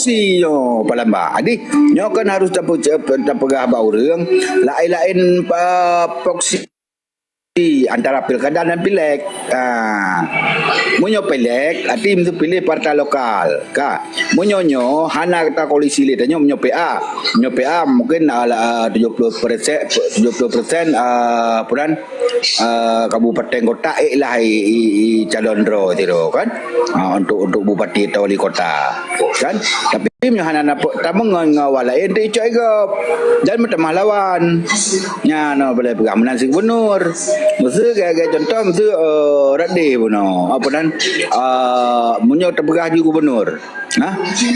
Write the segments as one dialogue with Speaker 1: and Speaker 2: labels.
Speaker 1: kursi nyo palamba. Adi nyo kan harus terpegah bau reung lain-lain proksi antara pilkada dan pileg. Munyo pileg, ati mesti pilih partai lokal. Munyo hana kata koalisi le tanyo munyo PA. Munyo PA mungkin 70% puran kabupaten kota lah calon draw tiro kan. Untuk bupati atau wali kota. Kan? Tapi munyo hana tamang ngawalain ti coy gop. Dan metemah lawan. Nya no boleh pegang menang si gubernur. Mesti kayak contoh mesti Radih puno apa dan munyo terpegah di gubernur.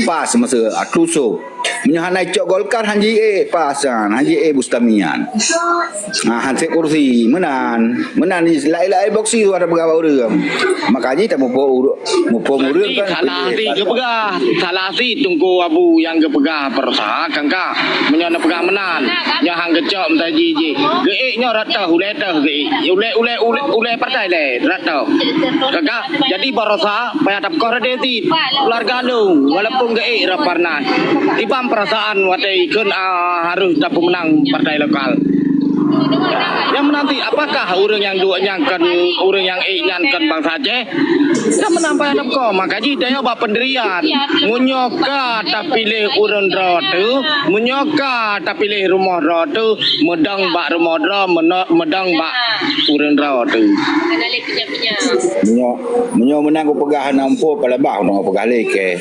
Speaker 1: Pas masa Atuso munyo hanai cok Golkar Hanji pas Hanji Bustamian. Hansik kursi menan di lai boksi ada beberapa orang. Makanya tak mupo urang kan.
Speaker 2: Salah si tunggu abu yang kepegah persaha kangka munyo na pegah menan. Nya hang kecok mta jiji. Geik nyo rata huleta geik. Ule partai le rata. Kangka jadi persaha payah tap kor deti keluarga lu walaupun geik raparna. Tibam perasaan watai keun harus dapat menang partai lokal. Yang menanti apakah orang yang dua nyangkan orang yang nyangkan bangsa Aceh yang menampai hadap kau makanya dia bak pendirian munyoka tak pilih urun rotu munyoka tak pilih rumah rotu medang bak rumah rotu medang bak urun rotu
Speaker 1: munyo menang ku pegah nampu palabah no pegah leke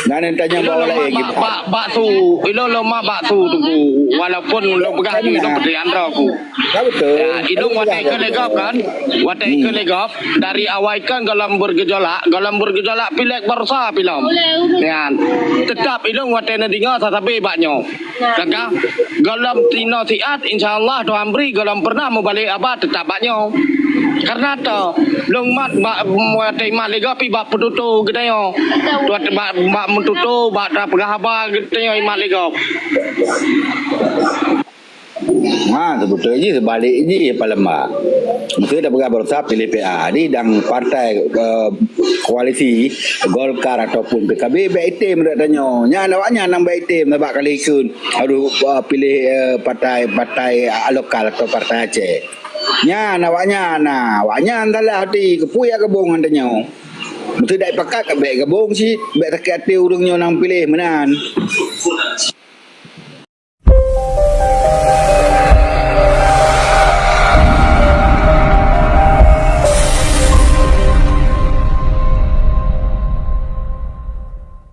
Speaker 1: nan tanya bawa lagi
Speaker 2: bak tu ilo mak bak tu tunggu walaupun lo pegah tu pendirian roku
Speaker 1: betul
Speaker 2: hidung watai ke legap kan watai ke legap dari awal kan galam bergejolak pilek barsa pilam kan tetap hidung watai na dengar tetapi baknyo kakak galam tino siat insyaallah Tuhan beri galam pernah mau balik abad tetap baknyo karena tu long mat watai mat legap bak petutu gedayo tuat bak mentutu bak pegahaba gedayo mat legap.
Speaker 1: Sebetulnya je sebalik je Palembang. Mesti dah berapa bersah pilih PA ni dan partai koalisi Golkar ataupun PKB baik tim dah tanya. Nya nawaknya nang baik tim nak kali kun. Harus pilih partai lokal atau partai Aceh. Nya nawaknya antalah hati kepui kebong tanya. Mesti dah pakat baik gabung si baik tak hati urangnya nang pilih menan.